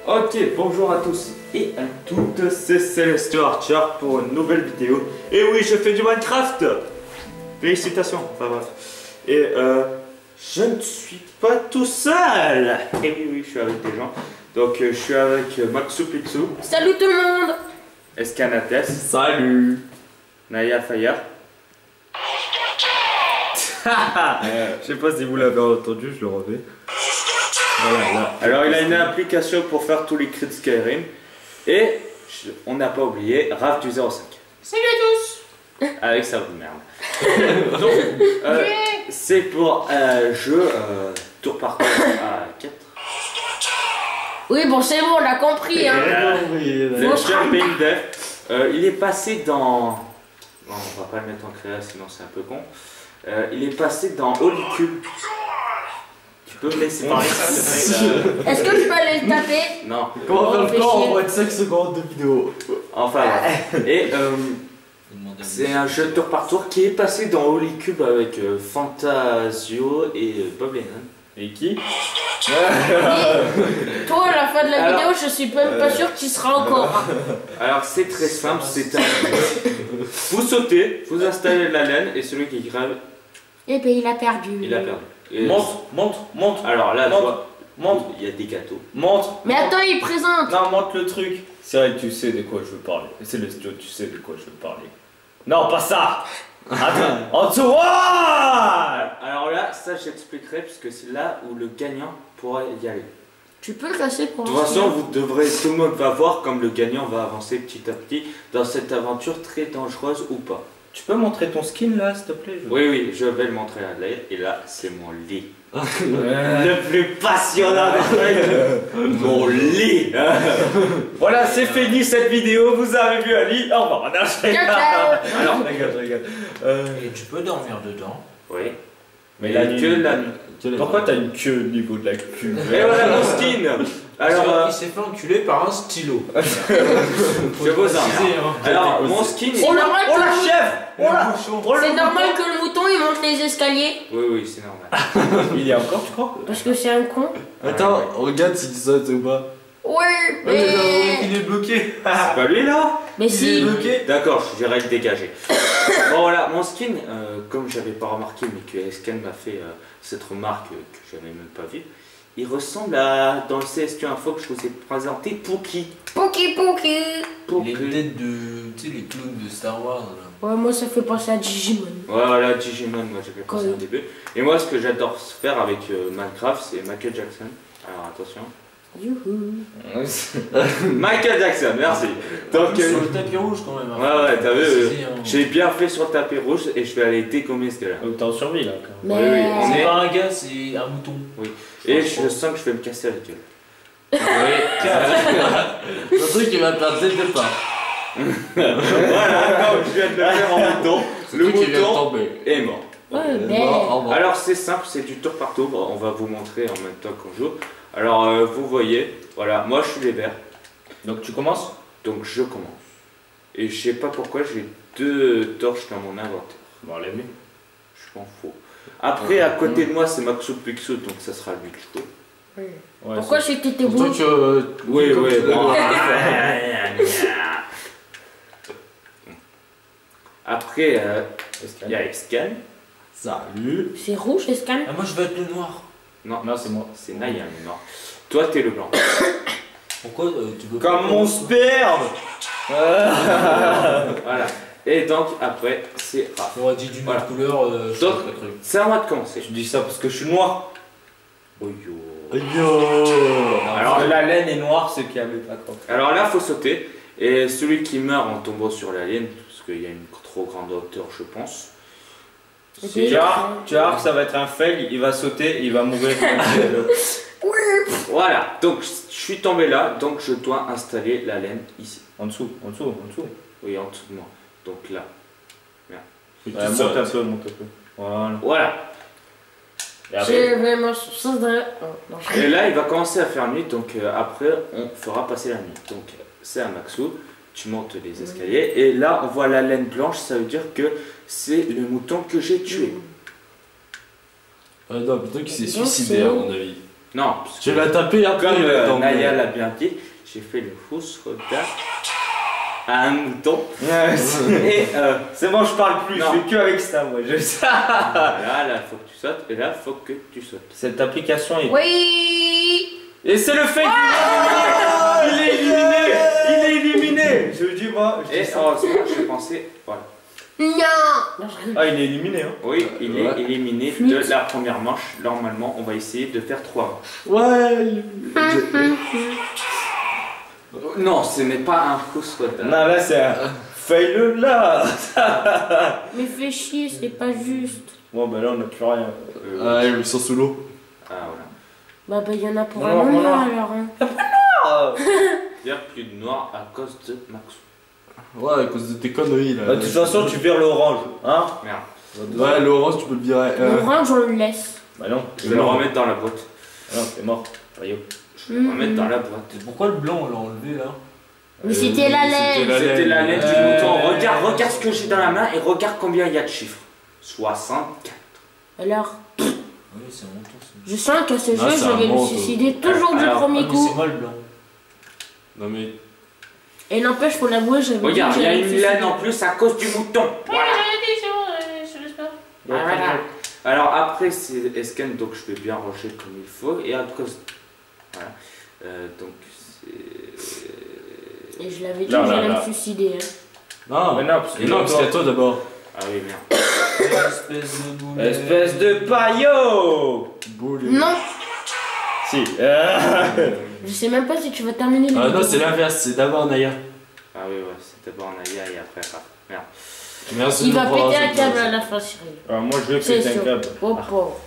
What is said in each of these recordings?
Ok, bonjour à tous et à toutes, c'est Celeste Archer pour une nouvelle vidéo. Et oui, je fais du Minecraft. Félicitations, enfin bref. Et je ne suis pas tout seul. Et oui, je suis avec des gens. Donc je suis avec Maxou Pixou. Salut tout le monde. Escanates. Salut. Naya Fire. Je sais pas si vous l'avez entendu, je le refais. Voilà, là. Alors il a une application pour faire tous les cris de Skyrim. Et on n'a pas oublié Raph du 05. Salut à tous. Avec sa de merde. Donc c'est pour jeu tour par tour à 4. Oui, bon, c'est bon, on l'a compris. Hein. Le Jumping Death. Il est passé dans... Bon, on va pas le mettre en créa sinon c'est un peu con. Il est passé dans Holy Cube. Tu peux me laisser parler s'il te plaît, Est-ce que je peux aller le taper? Non. Comment faire le fais corps chier. en moins de 5 secondes de vidéo? Enfin bref. Et c'est un jeu tour par tour qui est passé dans Holy Cube avec Fantasio et Bob Lennon. Et qui? Mais, toi, à la fin de la vidéo, je suis même pas sûr que tu seras encore. Alors c'est très simple, c'est un vous sautez, vous installez la laine et celui qui crève, Eh ben, il a perdu. il a perdu. Et Montre. alors là, tu vois, Montre. il y a des gâteaux. Montre. Mais attends, il présente. Non, montre le truc. C'est vrai que tu sais de quoi je veux parler. C'est le studio, tu sais de quoi je veux parler. Non, pas ça. Attends, en dessous. Ouah. Alors là, ça j'expliquerai puisque c'est là où le gagnant pourra y aller. Tu peux le casser pour De toute façon, vous devrez, tout le monde va voir comme le gagnant va avancer petit à petit dans cette aventure très dangereuse ou pas. Tu peux montrer ton skin là, s'il te plaît? Oui, je vais le montrer à l'air et là, c'est mon lit. Le plus passionnant mon lit. Voilà, c'est fini cette vidéo. Vous avez vu Ali. Au revoir. Non, je rigole. Alors, je rigole. Et tu peux dormir dedans. Oui. Mais Et la que nuit. la nuit. Pourquoi t'as une queue au niveau de la queue? Et voilà mon skin. Alors, il s'est fait enculer par un stylo. je vous en. Alors, mon skin. C'est normal Oh la que... chèvre. C'est normal que le mouton, il monte les escaliers. Oui, c'est normal. Il y a encore, tu crois? Parce que c'est un con. Attends, regarde s'il saute ou pas. Ouais, mais... Il est bloqué. C'est pas lui là? Mais si... D'accord, j'irai le dégager. Bon voilà, mon skin, comme j'avais pas remarqué, mais que Escan m'a fait cette remarque que j'avais même pas vue, il ressemble à, dans le CSQ Info que je vous ai présenté, Pookie. Pookie. Les têtes de. Tu sais, les clones de Star Wars là. Ouais, moi, ça fait penser à Digimon. Voilà, Digimon, moi j'avais pensé au début. Et moi, ce que j'adore faire avec Minecraft, c'est Michael Jackson. Alors attention. Youhou. Michael Jackson, merci. Donc, Sur le tapis rouge quand même. ouais, t'as vu, Préciser, hein. j'ai bien fait sur le tapis rouge et je vais aller dégommer ce gars-là. T'es en survie là. Quand même. Mais... Oui, on C'est est- pas un gars, c'est un mouton. Et je sens que je vais me casser la gueule. Le truc qui va te faire dès le départ. Voilà, comme je viens de le faire en mouton, le truc qui vient de mouton tomber. est mort. Ouais, Bon, mais... au revoir. Alors c'est simple, c'est du tour par tour, on va vous montrer en même temps qu'on joue. Alors vous voyez, voilà, moi je suis les verts, Donc tu commences? donc je commence. Et je sais pas pourquoi j'ai 2 torches dans mon inventaire. Bon, les mets. Je m'en fous. Après à côté de moi c'est Maxou Pixou, donc ça sera lui de jouer. Ouais, Pourquoi c'est que t'étais Surtout beau? que. Oui, comme tu l'as bon. dit. Après il y a Escan. Salut. C'est rouge, Escan? Ah, moi je veux être le noir. Non, Non, c'est moi. c'est Naya le noir. Toi t'es le blanc. Pourquoi tu veux Comme pas mon sperme. Voilà. Et donc après c'est Raph. On aurait dit d'une Voilà. autre couleur, je sais Donc, pas le truc. c'est à moi de commencer. Tu dis ça parce que je suis noir. Oh yo. Yo. Alors la laine est noire, ce qui avait pas compris. Alors là, faut sauter. Et celui qui meurt en tombant sur la ligne, parce qu'il y a une trop grande hauteur, je pense. Ok. Tu vois que ça va être un fail, il va sauter et il va mourir. Voilà, donc je suis tombé là, donc je dois installer la laine ici. En dessous. Oui, en dessous de moi. Donc là. Monte un peu. Voilà. Voilà. Et après, J'ai vraiment ça de... Oh, non. Et là, il va commencer à faire nuit, donc après, on fera passer la nuit. Donc, c'est un Maxou, tu montes les escaliers, et là, on voit la laine blanche, ça veut dire que c'est le mouton que j'ai tué. Non, plutôt qu'il s'est Donc, suicidé c'est à où? mon avis. Non, parce Tu que l'as tapé après. comme attends, Naya mais- l'a bien dit, j'ai fait le fausse retard à un mouton. Et c'est bon, je parle plus, Non. je fais que avec ça, moi. Je sais. Là, faut que tu sautes, et là, faut que tu sautes. Cette application est. Oui. Et c'est le fait Il est éliminé. Il est éliminé. Je le dis, moi. Je Et dis ça. heureusement, j'ai pensé, voilà. Non. Non, je rigole. Ah, il est éliminé, hein. Oui, il est Ouais. éliminé Flûte. de la première manche. Normalement, on va essayer de faire 3 manches. Ouais. Non, ce n'est pas un fausse retard. Non, là, c'est un. Fais-le là. Mais fais chier, c'est pas juste. Bon, bah là, on n'a plus rien. Ah, ils sont sous l'eau. Ah, voilà. Bah, il y en a pour Non, un non, moment non. alors. Hein. Ah. Dire plus de noir à cause de Max. Ouais, à cause de tes conneries là. Bah, de toute façon, tu vires l'orange, hein. Merde. Ouais, l'orange, tu peux le virer. L'orange, on le laisse. Bah non. Je vais le remettre dans la boîte. Ah non, c'est mort. Voyons. Je vais le remettre dans la boîte. Pourquoi le blanc on l'a enlevé là? Mais c'était la c'était laine. la C'était la laine du Ouais. mouton. Regarde ce que j'ai dans la main et regarde combien il y a de chiffres. 64. Alors, Oui, c'est un mouton. je sens qu'à ce Ah, jeu, c'est je un vais me monde. suicider toujours du Alors, premier mais c'est coup. moi le blanc. Non mais. Et n'empêche, faut l'avouer, j'avais dit Regarde, que il y a j'allais une me suicider. laine en plus à cause du mouton. Voilà. Ah, voilà. Alors après c'est Esken, donc je vais bien ranger comme il faut. Et à cause. Voilà. Donc c'est. Et je l'avais dit Là, que là, j'allais là. me suicider. Hein. Non, Mais non, parce que non, parce qu'à toi d'abord. Ah oui, merde. Espèce de boulet. Espèce de paillot. Boule. Non, Si. je sais même pas si tu vas terminer le Ah non, vidéo. c'est l'inverse, c'est d'abord Naya. Ah oui, ouais, c'est d'abord Naya et après Raph. Merde. Merci Il de va nous voir péter un cette câble chose. à la fin, Cyril. Alors moi je vais C'est péter un sûr. câble. Oh, pauvre.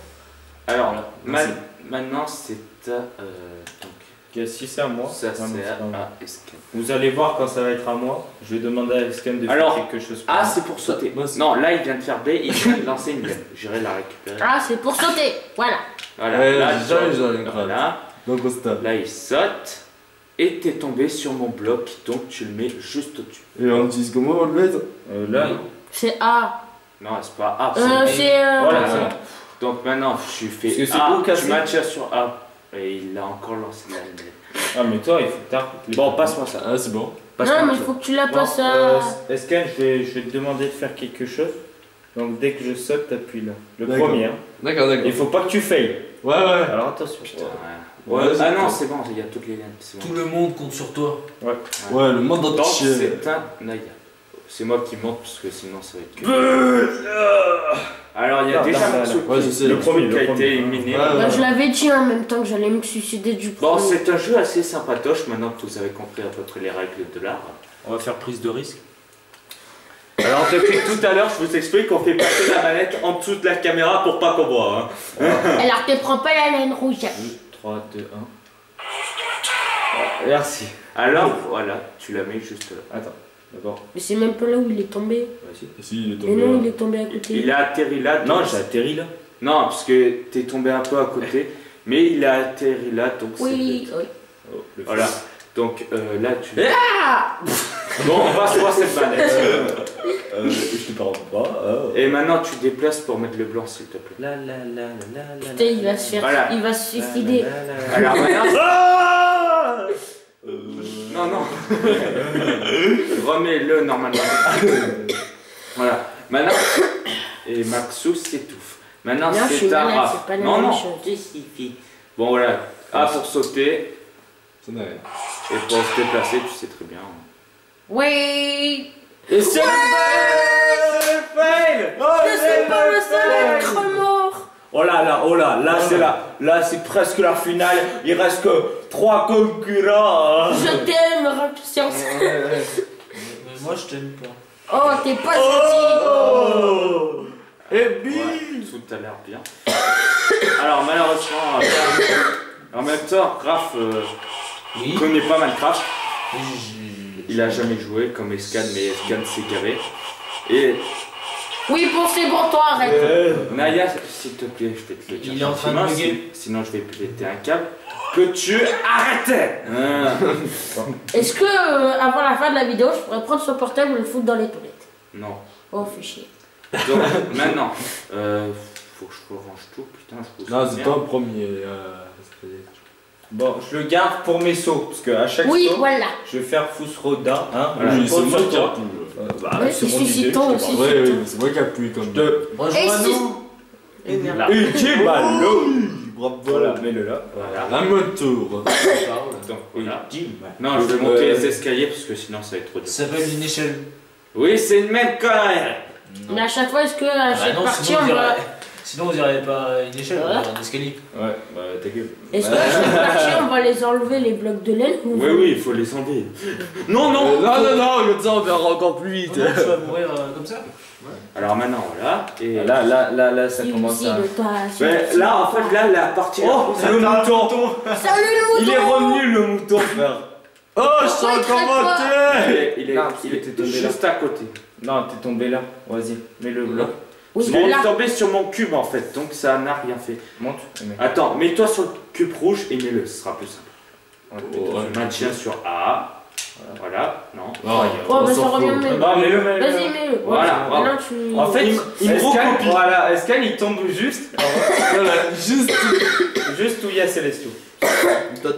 Alors, Merci. maintenant c'est à. Donc, Ok, si c'est à moi. ça Ah, non, c'est c'est pas moi. à Esken. Vous allez voir quand ça va être à moi. Je vais demander à Esken de Alors, faire quelque chose. pour A moi. c'est pour sauter. Moi, c'est- Non, là il vient de faire B, il vient de lancer une laine. J'irai la récupérer. Ah, c'est pour sauter. Voilà. Voilà, Ouais, là, déjà, j'en ai grave. voilà. Donc on se tape. Là il saute. Et t'es tombé sur mon bloc, donc tu le mets juste au-dessus. Et on dit comment on le met Là, C'est A. Non, c'est pas A. C'est. Voilà, Ah. c'est bon. Donc maintenant, je fais Parce que c'est A, où cassé tu m'attires sur A. Et il a encore lancé la laine. ah mais toi il faut que t'arrêtes. Bon, passe-moi ça. Ah, c'est bon. Passe-moi Non, mais il ça. faut que tu la Bon, passes à. Esken, je vais te demander de faire quelque chose. Donc dès que je saute, t'appuies là. Le D'accord. premier. Hein. D'accord, d'accord. Il faut pas que tu failles. Ouais, ouais. Alors attention. Putain, ouais. Ouais, Ouais, c'est ah non, bon. c'est bon, il y a toutes les laines. C'est bon. Tout le monde compte sur toi. Ouais, le monde Donc entier. c'est un Naya. C'est moi qui monte parce que sinon ça va être que. Alors il y a Non, déjà non, Maxou Ouais, je sais. Le premier, qui a le été premier. éliminé. Ouais, Bah, ouais. je l'avais dit en même temps que j'allais me suicider du Bon, premier. c'est un jeu assez sympatoche maintenant que vous avez compris à peu près les règles de l'art. On va faire prise de risque. Alors depuis tout à l'heure, je vous explique qu'on fait passer la manette en dessous de la caméra pour pas qu'on voit. Hein. Alors, te prends pas la laine rouge. 3, 2, 1. Merci. Alors voilà, tu la mets juste là. Attends, d'abord. Mais c'est même pas là où il est tombé. Vas-y. Si, il est Mais tombé. non, là. il est tombé à côté. Il a atterri là. Non, donc- j'ai atterri là. Non, parce que t'es tombé un peu à côté, mais il a atterri là, donc Oui, oui. Oh, le Voilà. fils. Donc là tu. Ah Bon, passe-moi cette manette. Je te parle pas. Et maintenant tu déplaces pour mettre le blanc s'il te plaît. La la la la la. Putain, il va se faire. Voilà. Il va se suicider. Alors maintenant. Ah Non, non. Remets-le normalement. Voilà. Maintenant. Et Maxou s'étouffe. Maintenant Non, je suis c'est ta malade, Raph. c'est pas la Non, même non. chose. Tu suffis. Bon voilà. A pour sauter Ça n'a rien. et pour se déplacer, tu sais très bien. Oui. Et c'est le fail. Je suis pas le seul à être mort. Oh là, c'est là c'est presque la finale. Il reste que 3 concurrents. Je t'aime, Rapscience. Mais moi je t'aime pas. Oh, t'es pas gentil. Oh. Et Ouais, bim. tout a l'air bien. Alors malheureusement, en même temps, Raph Oui. connaît pas Minecraft. J'ai- Il a jamais joué comme Escan, mais Escan s'est garé. Et Oui, bon, c'est bon, toi, arrête. Naya, s'il te plaît, je vais te le dire. Il est en train de gentiment, bugger. sinon je vais péter un câble. Peux-tu arrêter hein? Est-ce que, avant la fin de la vidéo, je pourrais prendre son portable et le foutre dans les toilettes? Non. Oh, fais chier. Donc maintenant, faut que je range tout, putain, je pose. Non, c'est toi le premier. Bon, je le garde pour mes sauts, parce qu'à chaque Oui, saut, voilà. je vais faire Fusroda. Hein, Voilà, je Oui, c'est pose moi sur qui a toi. plu. Bah, Ouais, c'est si, mon si, idée, toi je te aussi. parle. Ouais, oui, c'est moi qui appuie comme Je te... Rejoins-nous. Et si- Là. Et j'ai mal l'eau. Bravo. Voilà, mets-le là. Voilà. À mon tour. Donc, voilà. Non, je vais monter les escaliers parce que sinon ça va être trop dur. Ça s'appelle une échelle. Oui, c'est une même connerie. Mais à chaque fois, est-ce que à chaque partie, on va. Sinon, on dirait pas une échelle, on Ouais. dirait un escalier. Ouais, bah ta gueule. Est-ce que à chaque partie, on va les enlever, les blocs de laine ou... Oui, oui, il faut les enlever. Non, non. Non, comme ça on verra encore plus vite. Comment tu vas mourir comme ça? Alors maintenant, voilà. Et Là, ça Si, commence si, à... le tas, si, Ouais, si. là, en fait, là, la partie. Oh, c'est le mouton. Salut le Il est mouton. revenu le mouton, frère. Oh, je suis Pourquoi il encore traite pas monté. Il est, Non, parce que t'es tombé juste à côté. Non, t'es tombé là. Vas-y, mets-le là. Oui, Il est là. tombé sur mon cube en fait, donc ça n'a rien fait. Monte. et mets. Attends, mets-toi sur le cube rouge et mets-le, ce sera plus simple. Ouais, Je maintiens sur A. Voilà, non. Oh, bah ça revient même. Non, mets-le, mets-le. Vas-y, mets-le. Voilà, bravo. Maintenant, tu... En fait, il me Escan, recopie. voilà, Escan il tombe juste, Voilà, juste. juste où il y a Célestio.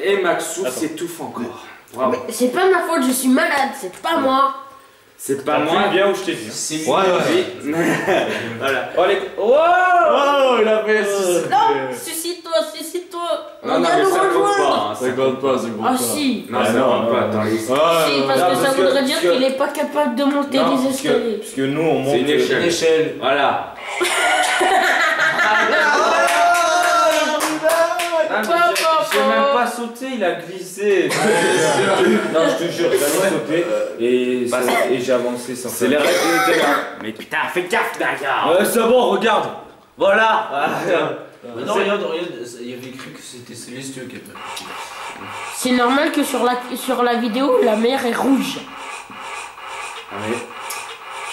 Et Maxou Attends. s'étouffe encore. Bravo. Mais c'est pas ma faute, je suis malade, c'est pas moi. C'est pas T'as moi. fait bien où je t'ai dit. hein. C'est Ouais, ouais. Oui. Voilà. Oh, les... Wow Oh, il a fait Non, suscite-toi, suscite-toi. Non, On non, vient mais nous ça compte rejoindre. pas. Hein, Ça compte pas, ça compte pas. Ah si. Non, Ah, ça non, compte non, pas. non. Attends, Ouais, Si, parce non, que ça parce que- voudrait dire parce que- qu'il est pas capable de monter Non, les parce que, escaliers. parce que nous on monte... C'est une échelle. une échelle. Voilà. Ah, mais j'ai même pas sauté, il a glissé. Non, je te jure, j'ai sauté et, Bah, et j'ai avancé sans C'est les règles de là. Mais putain, fais gaffe derrière. Ouais, c'est bon, regarde. Voilà. Mais non, regarde, il y avait écrit que c'était Célestieux qui avait. C'est normal que sur la vidéo, la mer est rouge. Allez.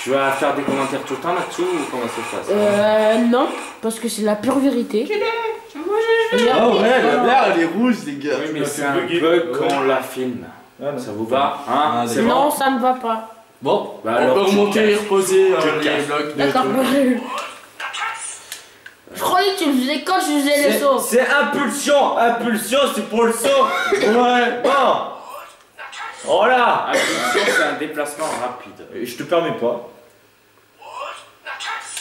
Tu vas faire des commentaires tout le temps là-dessous ou comment ça se passe Non, parce que c'est la pure vérité. Oh ouais, la mer elle est rouge, les gars. Oui, mais m'as c'est fait un bugger. bug quand on la filme. Ah, non. Ça vous va hein Ah, C'est Non, bon ça ne va pas. Bon, Bah on alors, peut tu remonter et casses. reposer Tu les casses. blocs de D'accord. trucs. Je croyais que tu le faisais quand je faisais les sauts. C'est impulsion. Impulsion, c'est pour le saut. Ouais. Bon. Voilà. Impulsion, c'est un déplacement rapide. Et je te permets pas.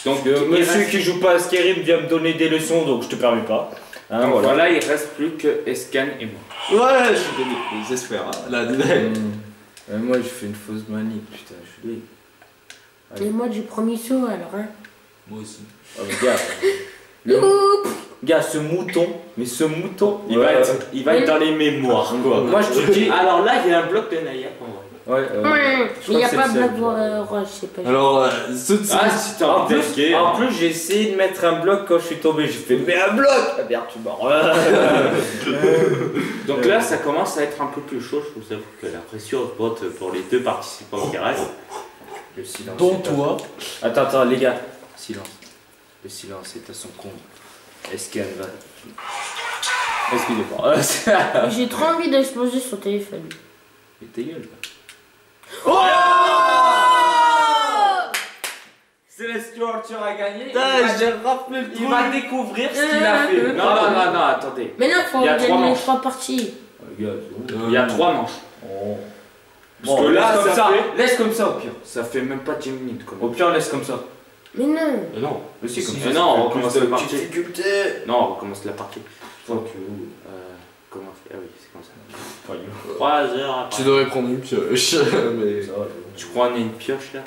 Donc, Le il monsieur reste- qui joue pas à Skyrim vient me donner des leçons, donc je te permets pas. Hein, Donc voilà. voilà, il reste plus que Escan et moi. Ouais, je suis donné. J'espère. Hein. Là, Moi, j'ai fait une fausse manie, putain, je suis Et moi du premier saut alors hein. Moi aussi. Oh, mais gars, gars, ce mouton, Il va être dans les mémoires, quoi. Moi, je te dis. Alors là, il y a un bloc de Naya pour moi. Ouais, Mais il n'y a que pas c'est de le blague seul. rose, c'est pas Alors, ceux de Ah, si t'as En envie plus, d'esquer. en plus, j'ai essayé de mettre un bloc quand je suis tombé. J'ai fait, mais un bloc. Ah merde, tu mords. Donc là, ça commence à être un peu plus chaud. Je vous avoue que la pression augmente pour les deux participants qui restent. Le silence. Dont est à- toi. Attends, les gars. Silence. Le silence est à son comble. Est-ce qu'elle va. Excusez-moi. J'ai trop envie d'exploser son téléphone. Mais ta gueule. Célestio, tu auras gagné. j'ai rappelé le Il va découvrir ce qu'il a fait. Non, non, non, non, attendez. Mais non, faut Il y a trois gagner les manches. 3 parties. Il y a 3 manches. Parce que Laisse là, comme ça ça. fait- Laisse comme ça au pire. Ça fait même pas 10 minutes. Comme Au pire, on laisse comme ça. Mais non. Non. Mais si, comme Mais ça. non, on ça fait recommence plus la de partie. petites difficultés. Non, on recommence la partie. Fuck you. Comment on fait Ah oui, c'est comme ça. Fuck you. 3 heures après. Tu devrais prendre une pioche. Mais. Ça va, Tu crois qu'on a une pioche là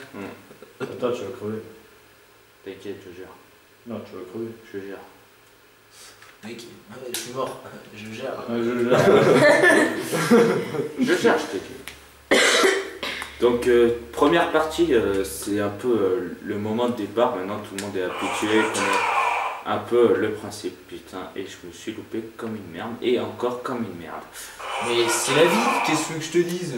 Attends, tu vas crever. T'inquiète, je gère. Non, tu vas crever. Je gère. Mec, je suis mort. Je gère. Je gère, je te dis. Donc, première partie, c'est un peu le moment de départ. Maintenant, tout le monde est habitué, connaît un peu le principe. Putain, et je me suis loupé comme une merde. Et encore comme une merde. Mais c'est la vie, qu'est-ce que je te dise?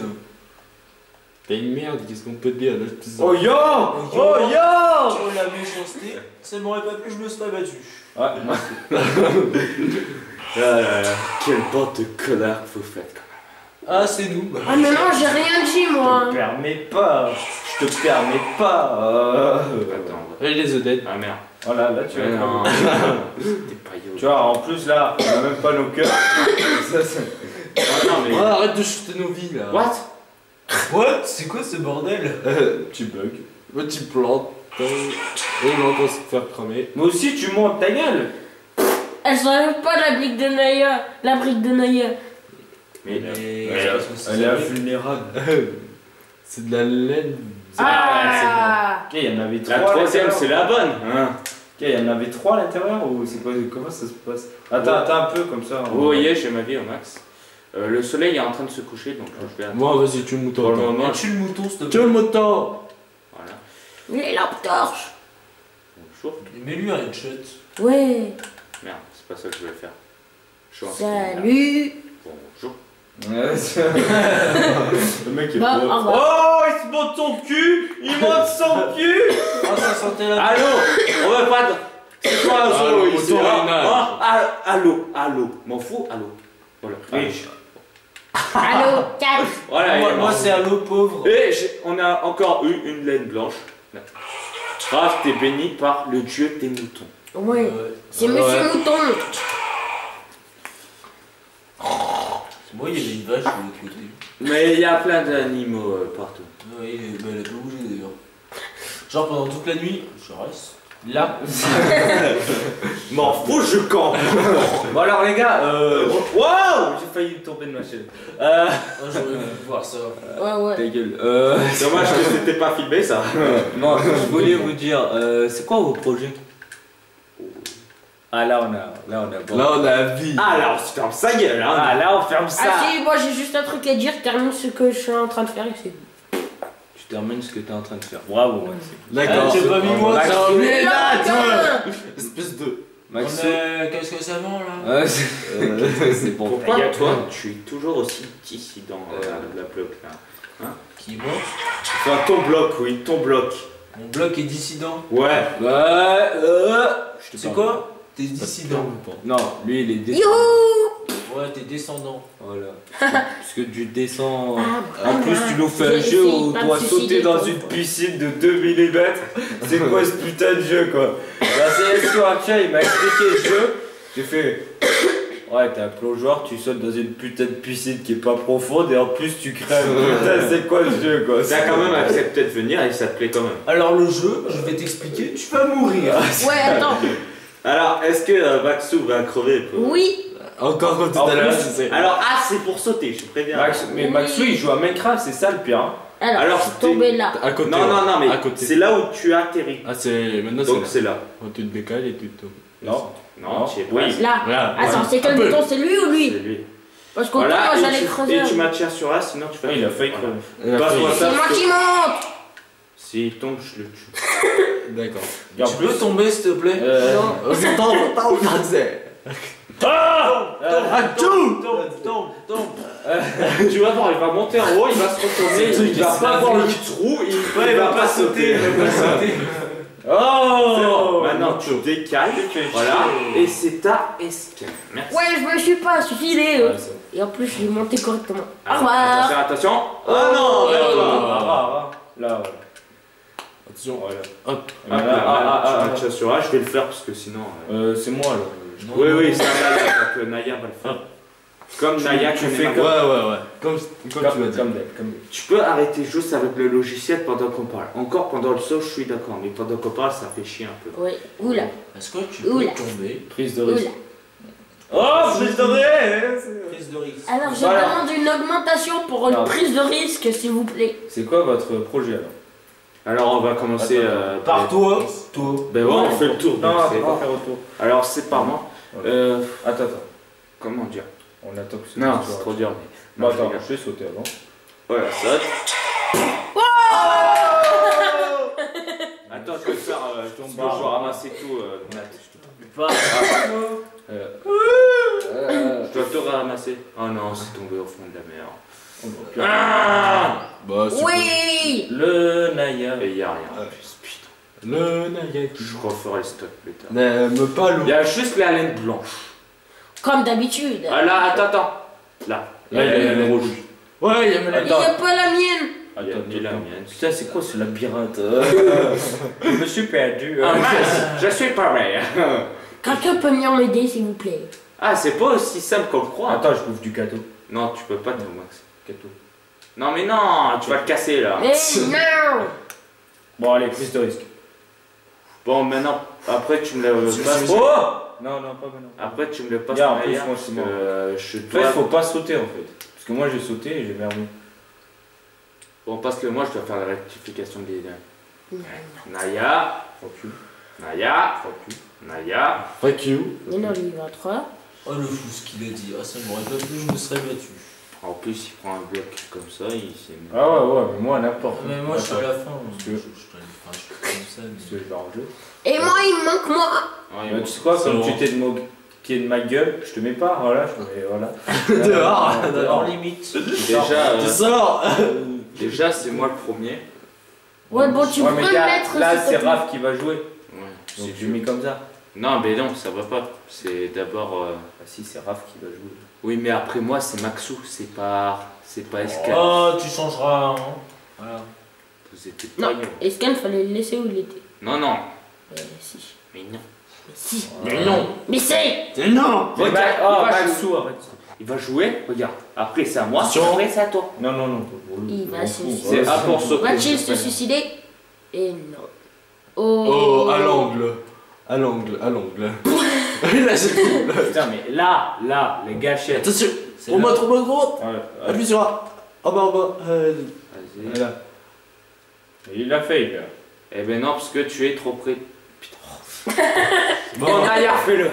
T'es une merde, qu'est-ce qu'on peut te dire là, je te sens. Oh yo. Oh yo. Oh la méchanceté, ça m'aurait pas plu, je me serais battu. Ouais, moi. Ah là là, quelle bande de connards que vous faites quand Ah, c'est nous. Ah mais non, j'ai rien dit Je moi. te permets pas. Je te permets pas. même. Attends, on va- Et les œufs Ah merde. Voilà, là tu Ouais, vois. non. T'es pas yo. Tu vois, en plus là, on a même pas nos cœurs. Ça, c'est- Ah, non, mais. Ouais, arrête de shooter nos vies là. What? What? C'est quoi ce bordel? Tu bugs. Tu plantes. Et il va encore se faire cramer. Moi aussi, tu montes ta gueule. Elle s'enlève pas la brique de Naya. La brique de Naya. Mais. Elle est invulnérable. C'est de la laine. Ah! Ok, il y en avait La 3. troisième, c'est la bonne. Hein. Ok, il y en avait 3 à l'intérieur ou c'est quoi? Comment ça se passe? Attends un peu comme ça. Vous voyez, j'ai ma vie au max. Le soleil est en train de se coucher, donc je vais attendre. Moi, vas-y, tue le mouton. Pour le attends. moment, Tue le mouton, s'il te Tue plaît. le mouton. Voilà. Les lampes torches. Bonjour. Mets-lui un headshot. Ouais. Merde, c'est pas ça que je voulais faire. Je suis en Salut. Bonjour. Ouais, le mec est Bah, pro. au revoir. Oh, il se monte son cul! Il monte son cul! Ah, ça sentait la. Allô. On va pas. C'est quoi un Ah, solo le ici mouton, hein? il nage. Ah, allô. M'en fous, allô. Voilà. Riche. Allô, 4. Voilà. il est Moi, mort. c'est Allo pauvre. Et on a encore eu une laine blanche. Raph, t'es béni par le dieu des moutons. Ouais. C'est Monsieur Mouton. Moi, il y avait une vache de l'autre côté. Mais il y a plein d'animaux partout. Oui, bah, elle a pas bougé d'ailleurs. Genre pendant toute la nuit, je reste là. M'en fous, je campe. Bon alors les gars, waouh! J'ai failli tomber de ma chaise. Ah, j'aurais voulu voir ça. Ouais. Ta gueule. Dommage que c'était pas filmé ça. Non, je voulais vous dire, c'est quoi vos projets? Ah là on a bon. Là, on a la vie. Ah là, on se ferme sa gueule. Hein. Ah là on ferme ça. Ah si, moi j'ai juste un truc à dire. Termine ce que je suis en train de faire et c'est. Tu termines ce que t'es en train de faire. Bravo Maxime. D'accord. Ah, j'ai pas mis moi, Maxime. ça. Mais là, Putain. toi. Espèce de. Maxime. Qu'est-ce que ça vend là? Ouais, c'est bon. Pourquoi toi, tu es toujours aussi dissident la bloc là? Qui moi? Enfin, ton bloc, oui, ton bloc. Mon bloc est dissident. Ouais. C'est quoi? T'es dissident. Non, lui il est descendant. Youhou. Ouais, t'es descendant. Voilà. Parce que tu descends. Ah, En plus, tu nous fais un J'ai jeu essayé où pas on de doit suicider, sauter dans quoi. une piscine de 2 mm. C'est quoi ce putain de jeu quoi? La sélection actuelle, il m'a expliqué le jeu. J'ai fait. Ouais, t'es un plongeoir, tu sautes dans une putain de piscine qui est pas profonde et en plus tu crèves. Putain, c'est quoi le jeu quoi? T'as quand même accepté de venir et ça te plaît quand même. Alors le jeu, je vais t'expliquer, tu vas mourir. Ouais, attends. Alors, est-ce que Maxou va crever Oui. Encore comme tout En à l'heure, plus, c'est. Alors, c'est pour sauter, je préviens. Mais Maxou il joue à Minecraft, c'est ça le pire. Hein. Alors, Alors, je suis tombé là. À côté. Non, non, non, mais À côté. c'est là où tu atterris. Ah, c'est. Maintenant, Donc, c'est c'est là. là. Oh, tu te décales et tu te. Non. Non, tu es Oui. presque. Là. Voilà. Attends, c'est Un quel peu. bouton? C'est lui ou C'est lui? lui. Parce qu'au Voilà, moi et j'allais tu, creuser. et tu maintiens sur A, sinon tu fais. Ouais, il a failli Voilà. crever. Passe-moi ça. C'est moi parce que qui monte. S'il tombe, je le tue. D'accord. Et en Tu peux plus, tomber s'il te plaît? Non. Oh, c'est temps, Tu vas voir, il va monter en haut, il va se retourner, il va pas voir le trou, il va pas sauter. Oh! Maintenant tu décales, voilà, et c'est ta escale. Merci. Ouais, je me suis pas suicidé. Ouais, c'est bon. Et en plus, je l'ai monté correctement. Au Alors, revoir. attention, attention. Oh non, Oh, merde, là, toi. Là, voilà. Attention. Voilà. Hop. Tu maintiens sur A, je vais le faire parce que sinon. C'est moi alors. Oui, oui, c'est un Naya, donc Naya va le faire. Comme Naya, tu tu fais fais Ouais, ouais, ouais. Comme tu m'as dit. Comme Tu peux arrêter juste avec le logiciel pendant qu'on parle. Encore pendant le saut, je suis d'accord, mais pendant qu'on parle, ça fait chier un peu. Ouais, oula. Est-ce que tu peux Oula. tomber? prise de Oula. risque. Oh, prise de risque! Prise de risque. Alors, je Voilà. demande une augmentation pour une Non. prise de risque, s'il vous plaît. C'est quoi votre projet alors? Alors, on va commencer Par toi. Toi. Ben ouais, on fait le tour. Non, donc c'est c'est- pas faire autour. Alors, c'est par moi. Ouais. Attends. Comment dire? On attend que Non, soit- c'est trop dur. Bon, Non, attends, je rigole. je vais sauter avant. Voilà, saute. Attends, je vais faire. Je dois ramasser tout. Pas. Je dois tout ramasser. Oh non, c'est tombé au fond de la mer. Ah Bah, c'est Oui. Le Naya. Et y a rien. Putain. Le Nagaki. Je referai le stock plus tard. N'aime pas l'eau. Il y a juste la laine blanche. Comme d'habitude. Ah là, attends. Là. Là, il y a la laine rouge. Ouais, il y a Il la n'y a pas la mienne. Attends, ni la mienne. Putain, c'est quoi ce labyrinthe Je me suis perdu. Ah mince, je suis pareil. Quelqu'un peut venir m'aider, s'il vous plaît. Ah, c'est pas aussi simple qu'on le croit. Attends, je bouffe du gâteau. Non, tu peux pas, toi, Max. Gâteau. Non, mais non, tu vas le casser là. Mais non. Bon, allez, prise de risque. Bon, maintenant, après tu me le passes. Oh Non, non, pas maintenant. Après tu me le passes. Bien, en plus, Maya, moi, parce c'est que, mort. je En fait, dois. faut pas sauter en fait. Parce que moi j'ai sauté et j'ai merdé. Bon, parce que moi je dois faire la rectification des. Naya, Fuck you. Naya, Naya. Fuck you. Mais non, lui, il va 3. Oh le fou ce qu'il a dit, ah ça m'aurait pas plu, je me serais battu. En plus, il prend un bloc comme ça, il s'est mis. Ah ouais, mais moi n'importe. Mais moi je suis à la fin, Parce je que- suis comme ça. Parce que je vais en jeu. Et moi, il me manque moi. Ouais, Mais bon. tu sais quoi, C'est comme bon. tu t'es moqué de ma gueule, je te mets pas, voilà, je te mets, voilà. Dehors. Hors limite. Déjà, Tu sors. déjà c'est moi le premier. Ouais, bon, tu Ouais, peux mais me là, mettre. là s'il te c'est plaît. Raph qui va jouer. Ouais, Donc c'est tu mets comme ça. Non, mais non, ça va pas. C'est d'abord. Ah si, c'est Raph qui va jouer. Oui, mais après moi, c'est Maxou, c'est pas Escal. Oh tu changeras, hein. Voilà. Vous étiez Non, pas bien. Escan, fallait le laisser où il était. Non, non. Si. Mais non. Mais si. Mais non. Mais c'est. Non. Regarde, oh, il va Maxou, arrête. Il va jouer, regarde. Après, c'est à moi. Attention. Après, c'est à toi. Non, non, non. Il va se C'est à pour sauter. Va-t-il se suicider? Et non. Oh, à l'angle. À l'angle, à l'angle. Là, c'est cool. Putain, mais là, les gâchettes. Attention. C'est On là. m'a trop bonne droite. Ouais, Appuie sur A. En bas, en bas. Vas-y. voilà. Et il l'a fait, il a. Eh ben non, parce que tu es trop près. Bon, Bon, ailleurs, fais-le.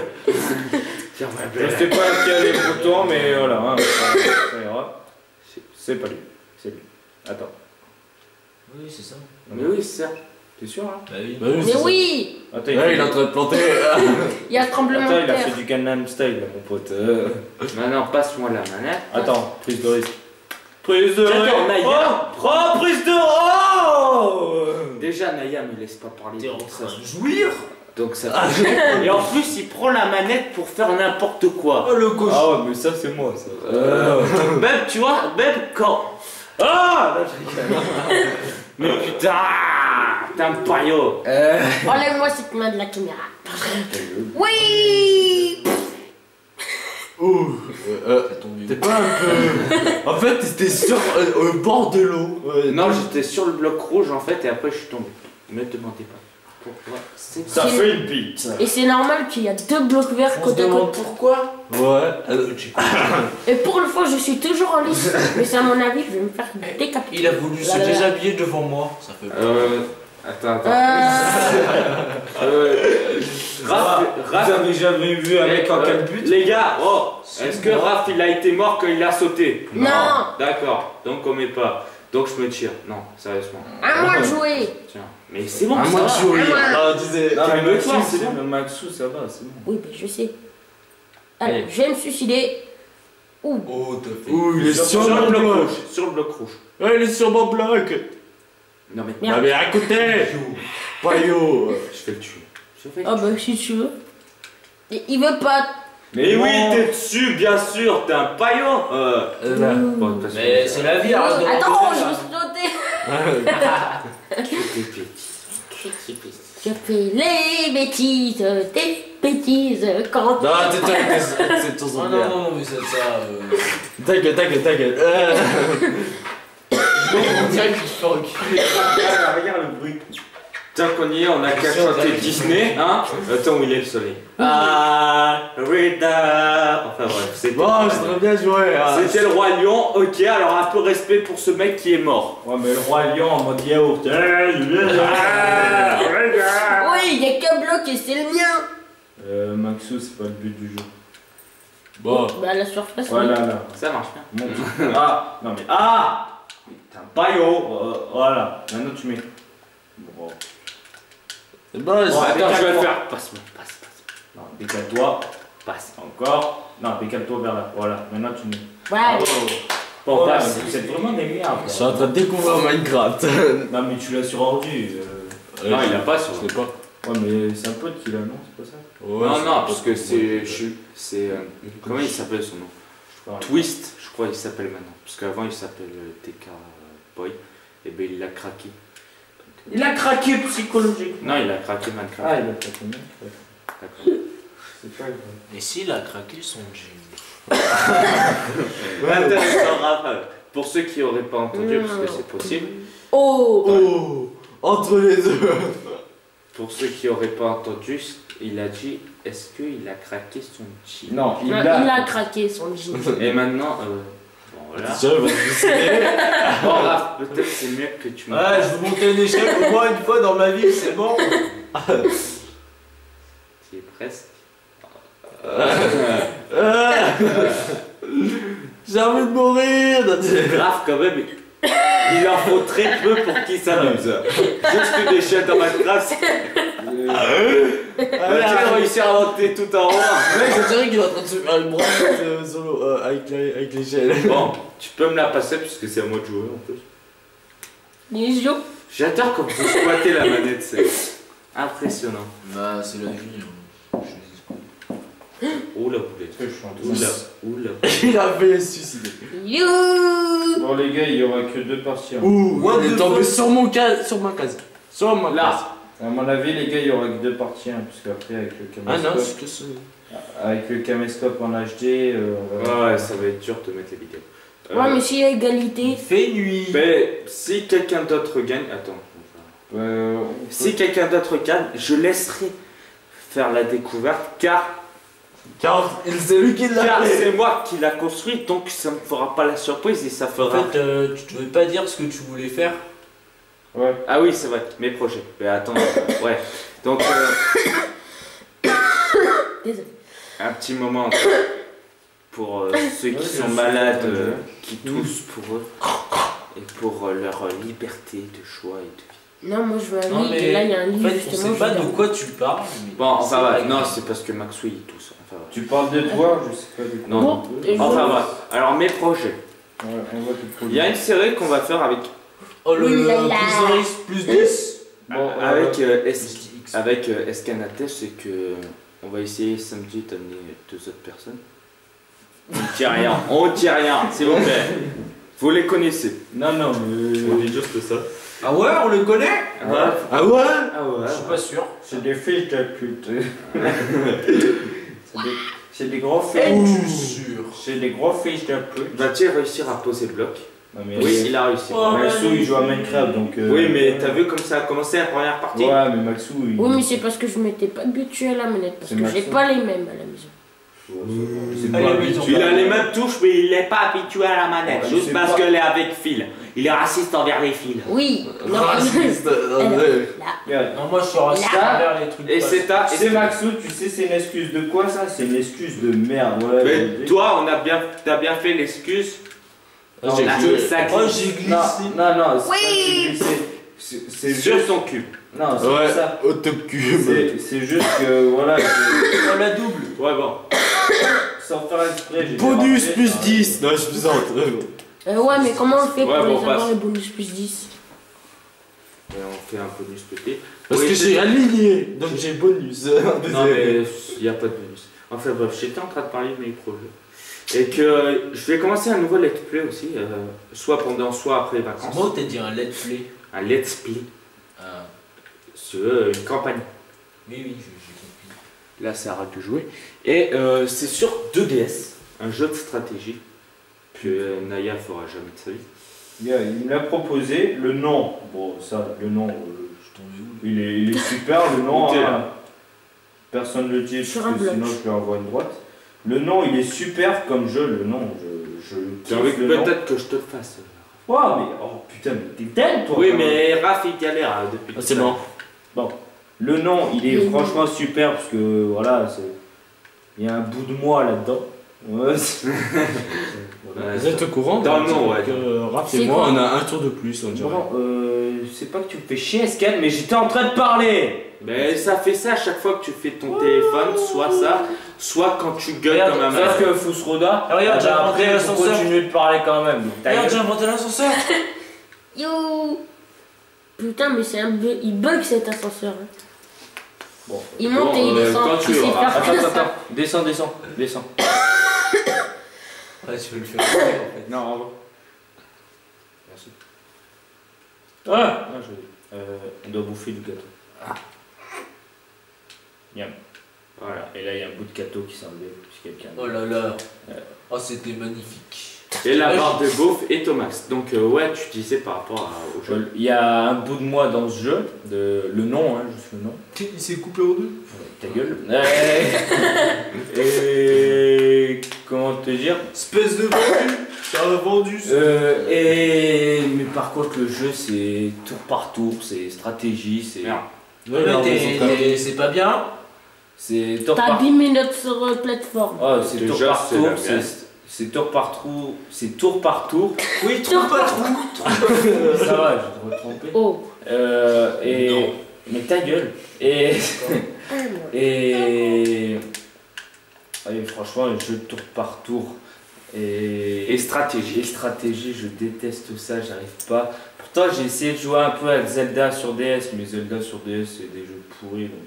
Tiens, Je sais pas qui a les boutons, mais voilà, hein, ça ira. C'est pas lui, c'est lui. Attends, Oui c'est ça. Mais oui, c'est ça. t'es sûr là? Bah oui. bah oui, Mais c'est ça. oui. Attends, Ouais, il est en train de planter. Il y a le tremblement Attends, de il a terre. fait du Gangnam Style, là, mon pote. Maintenant, passe-moi la manette. Attends, prise de risque. Prise de Attends, risque. Naya. Oh, prise de oh Déjà, Naya me laisse pas parler. T'es en Donc ça, train de jouir. donc ça. Et en plus, il prend la manette pour faire n'importe quoi. Oh le cochon. Ah ouais, mais ça c'est moi, ça. Même, tu vois, même quand. Ah là, je rigole. Mais putain, t'es un paillot. Enlève-moi cette main de la caméra. Oui. Ouh. C'est tombé. T'es pas un peu. En fait, t'étais sur au bord de l'eau. Ouais. Non, j'étais sur le bloc rouge en fait, et après je suis tombé. Ne te demandez pas. Pourquoi? C'est Ça fait une bite. Et c'est normal qu'il y a 2 blocs verts On se côte à demande côte. pourquoi. Ouais. Et pour une fois, je suis toujours en lice. Mais c'est à mon avis, je vais me faire décapiter. Il a voulu se Là, là, là. déshabiller devant moi. Ça fait peur. Attends. Euh, Vous avez jamais vu un mec en calbut? Les gars, oh, est-ce que Raph il a été mort quand il a sauté? Non. D'accord, donc on met pas. Donc je me tire. Non, sérieusement. À moi de jouer. Tiens. Mais c'est bon, À ça moi de va. jouer. Ah, ouais. Alors, on disait. Non, mais Calme-toi, Maxou, c'est bon. le Maxou, ça va, c'est bon. Oui, mais je sais. Alors, Allez. je vais me suicider. Ouh. Oh t'as fait. Ouh, il est sur Sur le mon bloc bloc. rouge. Sur le bloc rouge. Ouais, il est sur mon bloc. Non mais Merde. Ah, mais à côté. Payo. je vais le tuer. Je vais le Ah bah si tu veux. Il veut pas. Mais Non. oui, t'es dessus, bien sûr, t'es un paillot. Là. Bon, de toute façon, Mais c'est la vie, arrête de Attends, raconter, je là. me suis sauté. Je fais les bêtises, des bêtises quand. Non, c'est ton Ah son non, non, non, mais c'est ça. T'inquiète, t'inquiète, t'inquiète. On dirait qu'il se fait reculer. Regarde le bruit. Tant qu'on y est, on a qu'à chanter Disney, hein. Attends, où il est le soleil? Ah, Rita. Enfin bref, c'était. Bon, j'ai très bien joué. Hein. C'était le roi lion, ok, alors un peu respect pour ce mec qui est mort. Ouais, mais le roi lion en mode yaourt. Oui, il y a qu'un bloc et c'est le mien. Maxou, c'est pas le but du jeu. Bon. Bah, à la surface, Voilà, oui. là. Ça marche bien. Monte. Ah, non mais. Ah! T'es un paillot. Voilà. Maintenant tu mets. Bon. C'est bon, Bon, c'est- attends, je vais le décale-toi. faire. Passe-moi, passe. Non, décale-toi. Passe. Encore. Non, décale-toi vers là. Voilà. Maintenant tu mets. Ouais. Bon, Ouais, passe. mais vous êtes vraiment des merdes. Je suis en train de découvrir Minecraft. Non, mais tu l'as sur ordi. Non, il a pas sur. Je sais pas. Ouais, mais c'est un pote qui l'a, non? C'est pas ça? Ouais, Non, c'est non, pas parce trop que bon. c'est. Comment il s'appelle son nom? Je crois. Twist, je crois qu'il s'appelle maintenant. Parce qu'avant il s'appelle TK Boy. Et ben il l'a craqué. Il a craqué psychologiquement. Non, il a craqué Minecraft. Ah, il a pas connu. D'accord. C'est pas grave. Et s'il a craqué son jean? Intéressant, Raphaël. Pour ceux qui n'auraient pas entendu, parce que c'est possible. Oh. Oh, entre les deux. Pour ceux qui n'auraient pas entendu, il a dit est-ce qu'il a craqué son jean? Non, Il a craqué son jean. Et maintenant, bon voilà. Déjà, il va se décider. Bon, Raph, peut-être c'est mieux que tu me. Ouais, je veux monter une échelle au moins une fois dans ma vie, c'est bon. Tu es presque. J'ai envie de mourir. Grave quand même. Il en faut très peu pour qu'il s'amuse. Juste une échelle dans Minecraft. Tu vas réussir à monter tout en haut. Mec, je dirais qu'il est en train de se faire une branche solo avec l'échelle. Bon, tu peux me la passer puisque c'est à moi de jouer en plus. Les yeux. J'adore comme vous squattez la manette, c'est impressionnant. Bah, c'est la vie. Oula, poulet. Oula. Il a fait se suicider. You. Bon, les gars, il y aura que 2 parties. Hein. Ouh, What il est the tombé fuck? sur mon case. Sur ma case. Sur ma case. Là. À mon avis, les gars, il y aura que 2 parties. Hein, parce qu'après, avec le Ah caméscope. non, c'est que ça. Avec le caméscope en HD. Ouais, ça va être dur de mettre les vidéos. Ouais, mais s'il y a égalité. Il fait nuit. Mais si quelqu'un d'autre gagne. Attends. Si quelqu'un d'autre gagne, je laisserai faire la découverte car c'est lui qui l'a fait. c'est moi qui l'a construit, donc ça ne fera pas la surprise et ça En fera. fait, tu devais pas dire ce que tu voulais faire. Ouais. Ah oui, c'est vrai, mes projets. Mais attends, ouais. Donc, Désolé. un petit moment pour ceux qui sont malades, qui toussent pour eux et pour leur liberté de choix et de vie. Non, moi je veux un Non, livre. mais Et là, il y a un en livre fait, on justement. sait pas je de regarde. quoi tu parles. mais Bon, enfin, c'est ouais, vrai non, que- c'est parce que Maxou il tousse. Enfin, ouais. Tu parles de toi, je sais pas de quoi. Non, Bon, non. et je- Enfin, bref. Alors, mes projets. Ouais, on voit tout le Il y a une série qu'on va faire avec. Oh le Oulala. plus 10. Bon, Avec Escanates, c'est que on va essayer samedi d'amener 2 autres personnes. On dit rien, s'il vous plaît. Vous les connaissez. Non, non, On dit juste ça. Ah ouais, on le connaît? Ouais. Ah ouais. Ah ouais. Je suis pas sûr. c'est des filles de pute. C'est des gros filles. Es-tu sûr? C'est des gros filles de pute. Va-t-il réussir à poser le bloc? Non, mais Oui, il a réussi. Oh, Maxou, il joue à Minecraft, donc. Oui, mais t'as vu comme ça a commencé la première partie? Ouais, mais Maxou, il. Oui, mais c'est parce que je mettais pas habitué à la manette. Parce C'est que j'ai Maxou. pas les mêmes à la maison. C'est Allez, pas mais ils ont habitué. Il a les mêmes touches, mais il n'est pas habitué à la manette. Ouais, juste c'est parce pas- qu'elle est avec fil. Il est raciste envers les fils. Oui. Non, Raciste. Regarde. Non, moi je suis raciste Là. envers les trucs. Et c'est ta. Tu sais, Maxou, tu sais, c'est une excuse de quoi ça? C'est une excuse de merde. Ouais, Mais toi, t'as bien fait l'excuse. Ah, j'ai La cru- sac- Moi j'ai glissé. Non, non, c'est Oui. pas que tu glissais. C'est sur juste. son cul. Non, c'est Ouais, pas ça. au top cube. C'est juste que voilà, Oh la double. Ouais, bon. sans faire exprès, j'ai Bonus dérapé, plus ça. 10. Non, je plaisante. Ouais, mais comment on fait pour Ouais, les bon, avoir passe. les bonus plus 10? Et on fait un bonus petit. Parce Oui, que c'est- j'ai aligné, donc j'ai bonus. Non, mais il n'y a pas de bonus. Enfin bref, j'étais en train de parler de mes projets. Et que je vais commencer un nouveau let's play aussi, soit pendant, soit après les vacances. Moi t'as dit un let's play. Un let's play Ah, sur une campagne. oui, j'ai compris. Là, ça arrête de jouer. Et c'est sur 2DS, un jeu de stratégie que Naya fera jamais de sa vie. Il me l'a proposé, le nom, bon ça, le nom, Je tombais où? il est super, le nom, Montez, hein. là. Personne ne le dit, Sur parce un que bloc. sinon je lui envoie une droite. Le nom, il est super comme jeu, le nom, je J'ai envie kiffe que le nom. peut-être que je te le fasse. Ouais, mais, oh putain, mais t'es dingue toi Oui, quand même. mais Raph il galère depuis Ah, tout c'est ça. bon. Le nom, il est Oui. franchement super, parce que, voilà, il y a un bout de moi là-dedans. Ouais, Ouais, Vous êtes au courant Dans le nom, ouais. que Raph C'est et moi, quoi on a un tour de plus, on dirait. Bon, c'est pas que tu me fais chier, Escan, mais j'étais en train de parler. Mais ça fait ça à chaque fois que tu fais ton téléphone, soit ça, soit quand tu gueules comme un Sauf malade. que Fousroda, Ah, regarde, j'ai inventé après, faut l'ascenseur. continuer de parler quand même. donc ta Regarde, gueule. j'ai inventé l'ascenseur. Yo. Putain, mais c'est un bug. Il bug cet ascenseur. hein. Bon. Il monte et il Bon, descend. quand tu Il sait auras- faire Attends, que ça. attends, descends. Ouais, tu veux le faire en fait. Non, Merci. Ah non, on doit bouffer du gâteau. Miam. Voilà, et là il y a un bout de gâteau qui s'est enlevé, puis quelqu'un. Oh là là. Oh, c'était magnifique. Et la barre de bouffe est au max. Donc ouais, tu disais par rapport au jeu. Il y a un bout de moi dans ce jeu, le nom, hein, juste le nom. Il s'est coupé en deux. Ta gueule. Et comment te dire? Espèce de vendu. Ça a vendu ça. Mais par contre le jeu c'est tour par tour, c'est stratégie, c'est. Ouais, non, mais C'est pas bien. C'est tour T'as par. abîmé notre plateforme. Oh, c'est tour Déjà, par c'est tour, la merde. c'est tour par tour, c'est tour par tour. Oui, trouve pas trop. Ça va, je devrais me tromper. Oh. Non. Mais ta gueule. Et franchement, le jeu de tour par tour et stratégie. Et stratégie, je déteste ça, j'arrive pas. Pourtant, j'ai essayé de jouer un peu avec Zelda sur DS, mais Zelda sur DS, c'est des jeux pourris, donc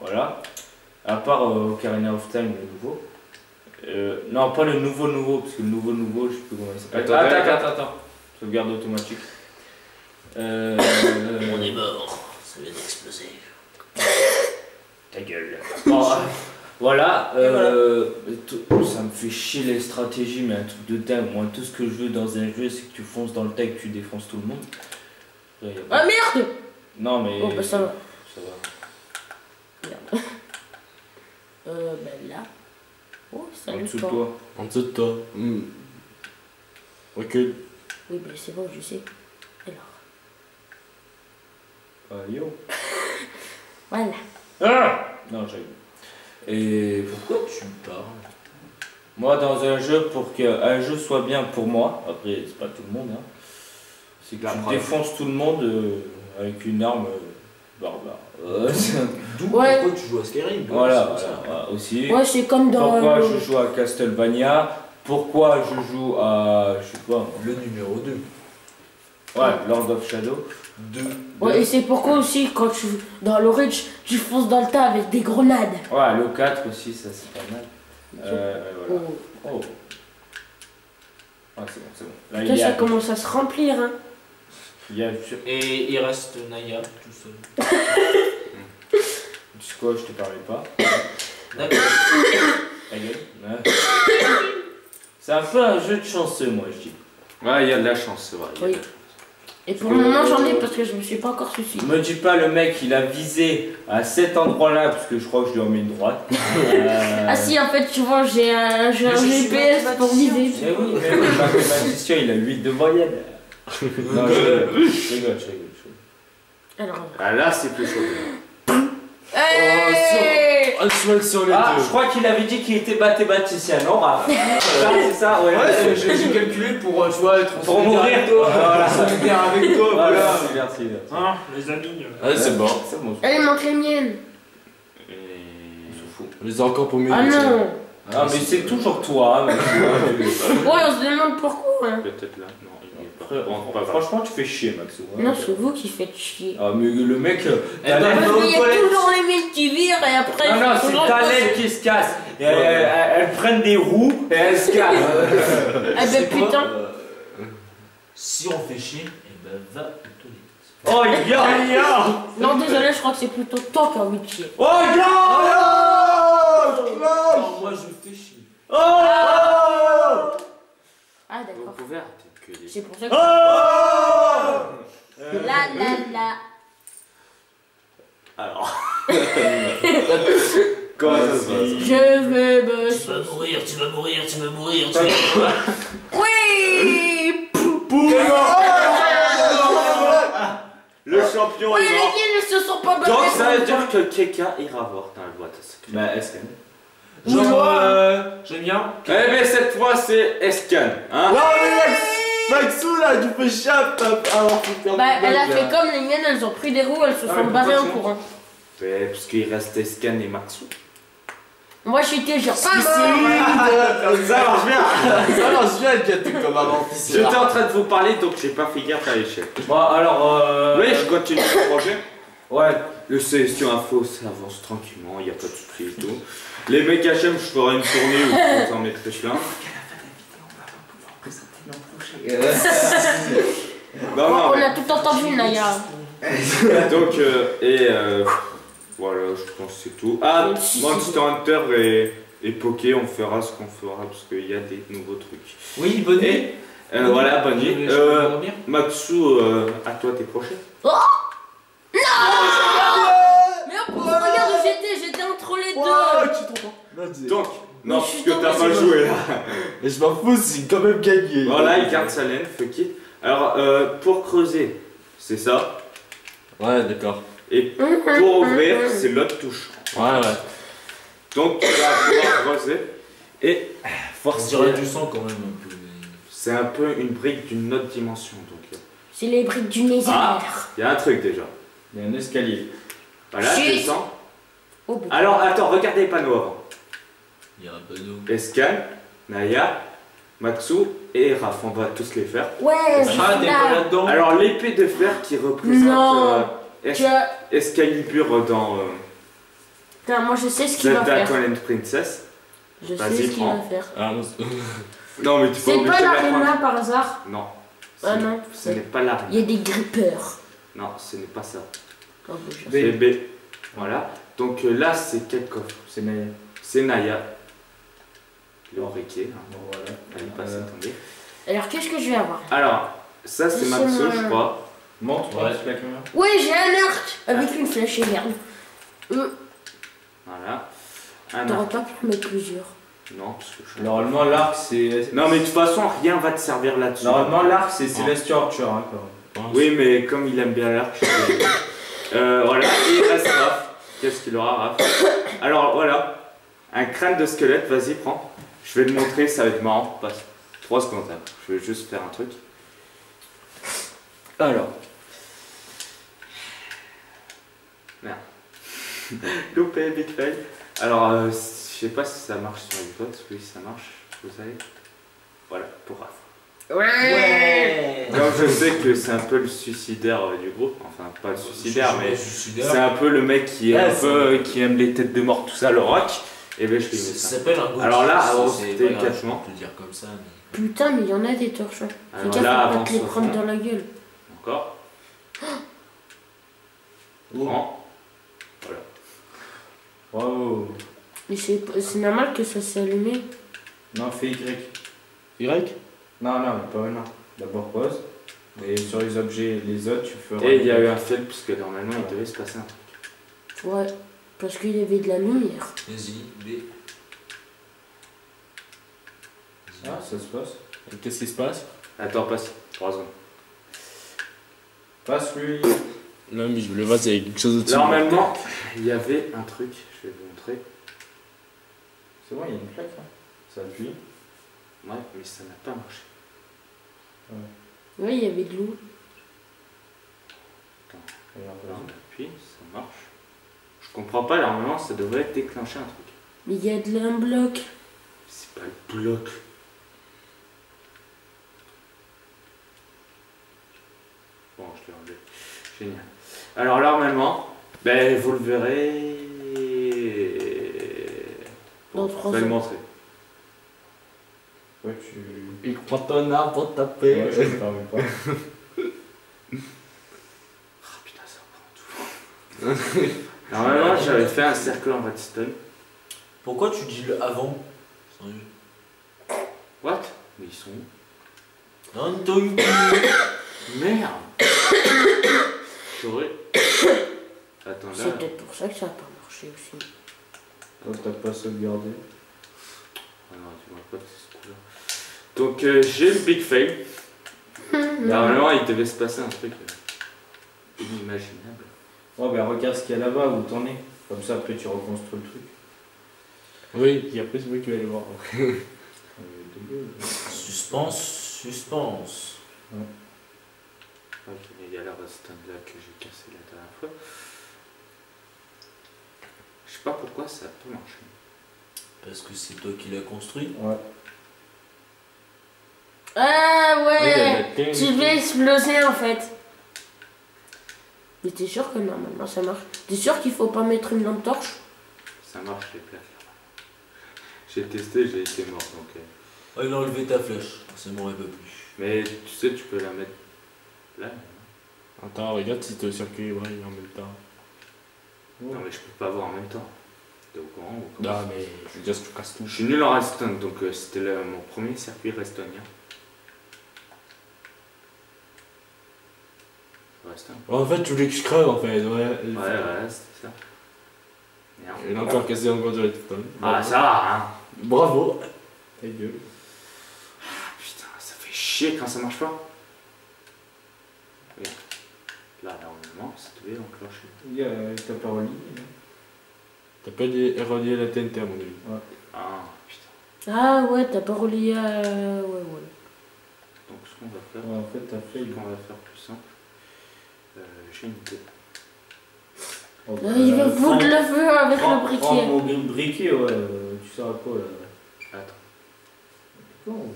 voilà. À part Ocarina of Time, le nouveau. Non, pas le nouveau, parce que le nouveau, je sais plus comment il s'appelle. Attends. Sauvegarde automatique. On est mort. Ça vient d'exploser. Ta gueule. Bon, voilà, ça me fait chier les stratégies, mais un truc de dingue. Moi, tout ce que je veux dans un jeu, c'est que tu fonces dans le tas et que tu défonces tout le monde. Ah merde. Non, mais. Oh bah ça va. Ça va. Merde. Ben là. Oh, En salut dessous de toi. toi. En dessous de toi. Recule. Oui, ben c'est bon, je sais. Alors. Yo. Voilà. Ah non, j'ai. Et Pourquoi tu parles? moi, dans un jeu, pour qu'un jeu soit bien pour moi, après, c'est pas tout le monde, hein, c'est que La tu preuve. défonces tout le monde avec une arme barbare. D'où Ouais. pourquoi tu joues à Skyrim? Voilà, c'est ça. voilà, aussi. Ouais, c'est comme dans. Pourquoi je joue à Castlevania? Pourquoi je joue à. Je sais pas. Le numéro 2. Ouais, Lord of Shadow. 2. Ouais, et c'est pourquoi aussi, quand tu. Dans l'Orange, tu fonces dans le tas avec des grenades. Ouais, le 4 aussi, ça c'est pas mal. Voilà. Oh. Oh. Ah, c'est bon, c'est bon. Là, Putain, ça commence à se remplir, hein. il y a. Et il reste Naya tout seul. Tu sais quoi, je te parlais pas. D'accord. Ta gueule. Ouais. C'est un peu un jeu de chanceux, moi, je dis. Ouais, il y a de la chance, c'est vrai. Oui. Et pour le moment, j'en ai parce que je me suis pas encore suicidé. Me dis pas le mec, il a visé à cet endroit-là, parce que je crois que je lui ai mis une droite. Ah si, en fait, tu vois, j'ai un GPS pour viser. Mais oui, le mathématicien, il a 8 de moyenne. Non, je rigole. Alors. Ah là, c'est plus chaud. Hey Un cheval sur les Ah, deux. je crois qu'il avait dit qu'il était mathématicien, non Raph? C'est ça, ouais. Ouais, j'ai calculé pour, tu vois, être Pour mourir, Voilà, solidaire avec toi, Voilà, voilà. merci. Hein, les amis. Ouais, c'est bon. C'est bon. Elle manque les miennes. On s'en fout. On les a encore paumés. Ah non. Ah, mais c'est toujours toi. Mais... Ouais, on se demande pourquoi. Hein. Peut-être là. Non, il est pas. Après, Bon, pas grave. franchement, tu fais chier, Maxou. hein. Non, c'est vous qui faites chier. Ah, mais le mec. Eh ben, t'as l'air- Parce qu'il y a toujours les mille qui virent et après. Non, non, faut c'est toujours ta passer. lettre qui se casse. Et elles prennent des roues et elles se cassent. Ah ben putain. Si on fait chier, eh ben va aux toilettes. Oh, ya. Non, désolé, je crois que c'est plutôt toi qui as envie de chier. Oh, ya. Non, moi je fais chier. Oh. Ah Vous d'accord. pouvez arrêter de gueuler. C'est pour ça que. Oh. La. Alors. Comment ça se passe? Je veux me. Tu vas mourir, tu vas mourir, tu vas mourir, tu vas mourir. Oui. Le champion Ouais, est les mort. miennes ne se sont pas battues. Donc ça veut dire que quelqu'un ira voir dans la boîte. Bah, est-ce que. Genre, j'aime bien. Eh ben cette fois c'est Escan. Hein? Non, mais Maxou là, tu fais chier alors putain. Bah, elle a fait comme les miennes, elles ont pris des roues, elles se sont barrées en courant. Ouais, parce qu'il reste Escan et Maxou. Moi, j'étais genre. Ça marche bien. Ça marche bien le gâteau comme avant. J'étais en train de vous parler donc j'ai pas fait gaffe à l'échelle. Bon, alors. Oui, je continue le projet. Ouais. Le Sélection Info ça avance tranquillement, il n'y a pas de soucis et tout. Les mecs HM, je ferai une tournée où je vous en mettrai plein. Non, non, On a tout entendu, Naya. donc, voilà, je pense que c'est tout. Ah, Monster Hunter et Poké, on fera ce qu'on fera parce qu'il y a des nouveaux trucs. Oui, bonne nuit. Voilà, bonne nuit. Je peux dormir. Maxou, à toi, t'es prochain. Mais regarde où j'étais entre les deux. Donc, non, Mais je parce suis que t'as tombée, pas c'est joué là. Mais je m'en fous, c'est quand même gagné. Voilà, il garde sa laine, fuck it. Alors, pour creuser, c'est ça. Ouais, d'accord. Et pour ouvrir, c'est l'autre touche. Ouais. Donc, tu vas pouvoir creuser. Et On dirait du sang quand même un peu. c'est un peu une brique d'une autre dimension. Donc, C'est les briques du Nether. il y a un truc déjà. Il y a un escalier. Voilà, Chut. descends. Oh, putain. Alors, attends, regardez les panneaux avant. Il y a un panneau. Escan, Naya, Maxou et Raph, on va tous les faire. Ouais, je Ah, suis t'es pas là. là-dedans. Alors, l'épée de fer qui représente Non. Tu as... Excalibur dans Putain, moi je sais ce qu'il va Zelda faire. Twilight Princess. Je sais Vas-y, ce qu'il prends. va faire. Ah, non, Non, mais tu peux C'est obligé pas de la l'arena prendre. par hasard. Non. Ah non, Ce c'est- n'est pas l'arena. Il y a des grippeurs. Non, ce n'est pas ça. Oh, bon, je- C'est B. Voilà. Donc là, c'est quel coffre? C'est Naya. C'est Naya. Le briquet. Hein. Bon, voilà. Allez, passez, attendez. Alors qu'est-ce que je vais avoir? Alors, ça, c'est C'est Maxo, moi. je crois. Montre Ouais. la caméra. Ouais, j'ai un arc avec une flèche et merde. Voilà. Un T'aurais arc. pas pu en mettre plusieurs. Non, parce que je... Normalement, l'arc, c'est. Non, mais de toute façon, rien va te servir là-dessus. Normalement, l'arc, c'est Celestial Archer. Hein, quand même. Oui, mais comme il aime bien l'arc, je sais. Voilà, et il reste Raph. Qu'est-ce qu'il aura, Raph? Alors, voilà. Un crâne de squelette, vas-y, prends. Je vais te montrer, ça va être marrant. Passe. 3 secondes, hein. Je vais juste faire un truc. Alors. Merde. Loupé, big fail. Alors, je sais pas si ça marche sur les votes. Oui, ça marche, vous savez. Voilà, pour Raph. Ouais. Comme je sais que c'est un peu le suicidaire du groupe, enfin pas le suicidaire, mais Suicidaire. c'est un peu le mec qui est Ouais, un peu qui aime les têtes de mort, tout ça, le rock. Et ben je lui mets Ça ça. s'appelle un gothique. Alors là, ça, avant, c'est c'était pas grave, cachement. je peux le dire comme ça. Mais... Putain, mais il y en a des torchons. Fais Alors gaffe là, à pas avance te les au prendre fond. dans la gueule. Encore. Prends. Voilà. Bravo. Mais c'est normal que ça s'est allumé. Non, fais Y. Y Non, mais pas non. D'abord pause. Et sur les objets, les autres, tu feras. Et il y a eu un fail parce que normalement il devait se passer un truc. Ouais. Parce qu'il y avait de la lumière. Vas-y, B. Ah, ça se passe. Et qu'est-ce qui se passe? Attends, passe. 3 secondes. Passe lui. Non, mais je voulais voir s'il y avait quelque chose au-dessus. Normalement, il y avait un truc, je vais vous montrer. C'est bon, il y a une plaque. Hein. Ça appuie. Ouais, mais ça n'a pas marché. Ouais, il y avait de l'eau. Regarde, Là, vas-y. on appuie, ça marche. Je comprends pas, normalement ça devrait déclencher un truc. Mais il y a un bloc. C'est pas le bloc. Bon, je l'ai enlevé. Génial. Alors là, normalement, ben, vous le verrez. Dans Bon, 3 je vais le ans. montrer. Ouais, tu. Il croit ton arbre pour taper. Ouais, je ne permets pas. Ah putain, ça prend tout. Normalement, j'avais fait un cercle en redstone. Pourquoi tu dis le avant? Sérieux. What? Mais ils sont où? Non, t'as eu. Merde. J'aurais. Attends là. C'est peut-être pour ça que ça n'a pas marché aussi. Toi, t'as pas sauvegardé. Ah non, tu vois pas que c'est ce coup-là. Donc j'ai le big fail. Normalement, il devait se passer un truc inimaginable. Ouais, ben regarde ce qu'il y a là-bas où t'en es. Comme ça, après, tu reconstruis le truc. Oui, et après, c'est moi qui vais aller voir. Suspense, suspense. Ok, il y a la redstone là que j'ai cassé la dernière fois. Je sais pas pourquoi ça a pas marché. Parce que c'est toi qui l'as construit. Ouais. Ah Oui, ouais. il y a Tu veux exploser en fait. Mais t'es sûr que normalement ça marche? T'es sûr qu'il faut pas mettre une lampe torche? Ça marche les plaques là. J'ai testé, j'ai été mort donc. Ah, il a enlevé ta flèche. C'est bon, elle peut plus. Mais tu sais, tu peux la mettre Là. Attends, regarde si le circuit brille en même temps. Non, mais je peux pas voir en même temps. T'es au courant ou quoi? Non, mais je veux dire, si tu casses tout. Je suis nul en redstone, donc c'était mon premier circuit restonien. Redstone. En fait, tu voulais que je crève en fait, ouais. Ouais, c'était ça. Merde. Il a encore cassé encore du redstone. Ah, ça va, hein. Bravo. Ta gueule. Ah, putain, ça fait chier quand ça marche pas. Regarde. Là, normalement, ça devait enclencher. T'as pas relié. T'as pas relié la TNT à mon avis. Ah, putain. Ah ouais, t'as pas relié à... Ouais. Donc, ce qu'on va faire, En fait, t'as fait. ce qu'on va faire plus simple, j'ai une idée. Il va foutre le feu avec le briquet. Prends mon briquet, ouais. Tu sers à quoi là? Attends, Bon,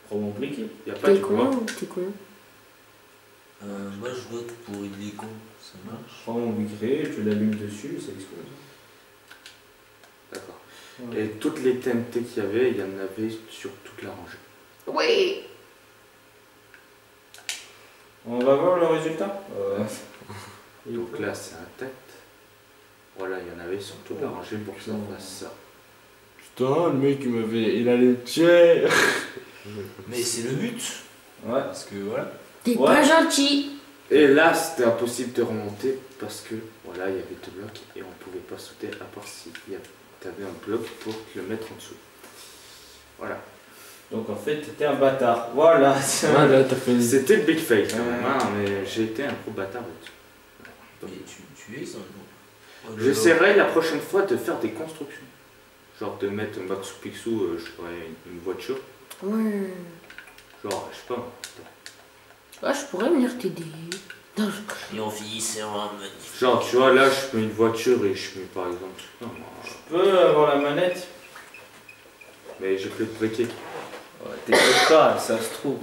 prends mon briquet. y a pas T'es du con bois. ou t'es con? Moi je vote pour une déco, ça marche. Prends mon briquet, tu l'allumes dessus, ça explose. D'accord. Ouais. Et toutes les TNT qu'il y avait, il y en avait sur toute la rangée. Oui. On va voir le résultat. Donc là, c'est un tête. Voilà, il y en avait sur toute la rangée pour que ça fasse ça. Putain, le mec il allait me tuer. Mais c'est le but, Ouais. parce que voilà. T'es Ouais. pas gentil. Et là, c'était impossible de remonter parce que voilà, il y avait deux blocs et on pouvait pas sauter à part si t'avais un bloc pour le mettre en dessous. Voilà. Donc en fait, t'étais un bâtard. Voilà. Ah là, t'as fait une. C'était le big fail quand même, hein, mais j'ai été un gros bâtard là-dessus. Mais tu es ça. J'essaierai la prochaine fois de faire des constructions. Genre de mettre Max ou Picsou, je ferais une voiture. Ouais. Genre, je sais pas. Ah, je pourrais venir t'aider. Non, Et on finit c'est un magnifique. Genre, tu vois, là, je mets une voiture et je mets par exemple. Je sais pas, moi, Tu peux avoir la manette? mais j'ai plus de briquet. Ouais, t'écoutes pas, ça se trouve.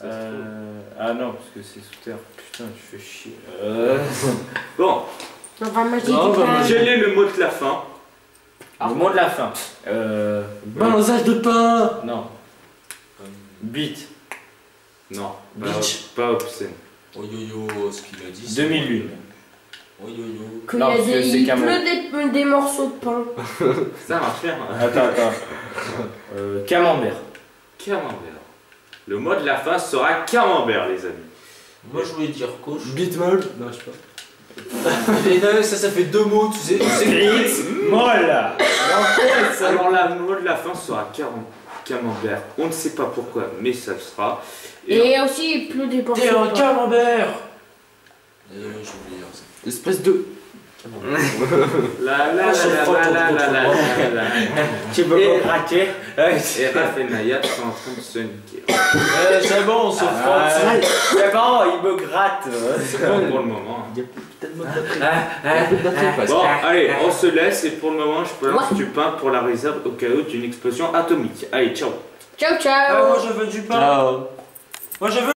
Ah non, parce que c'est sous terre. Putain, tu fais chier. Bon, on va manger Non, du on va pain. quel est le mot de la fin? Le mot de la fin. Balançage de pain. Non. Beat. Non, Bitch. pas obscène. Oh yo yo, ce qu'il a dit. c'est- 2001. Oh yo yo. Qu'il y Non, a parce que des, c'est il Camembert. pleut des morceaux de pain. Ça marche bien. Attends. Camembert. Camembert. Le mot de la fin sera camembert, les amis. Moi je voulais dire coche. Bitmol. Non, je sais pas. Et non, ça fait deux mots, tu sais. Beat. Molle. Alors là, le mot de la fin sera camembert. On ne sait pas pourquoi, mais ça le sera. Et aussi, il pleut des morceaux T'es un de pain. camembert. Je voulais dire ça. Espèce de. La. Tu peux Et- pas craquer. Et Raph et Naya sont en train de se niquer. C'est bon, on se frotte. C'est bon, il me gratte. C'est bon pour le moment. Il y a peut-être mode batterie. Bon, allez, on se laisse et pour le moment, je balance Ouais. du pain pour la réserve au cas où d'une explosion atomique. Allez, ciao. Ciao, ciao. Ah, moi je veux du pain. Ciao. Moi je veux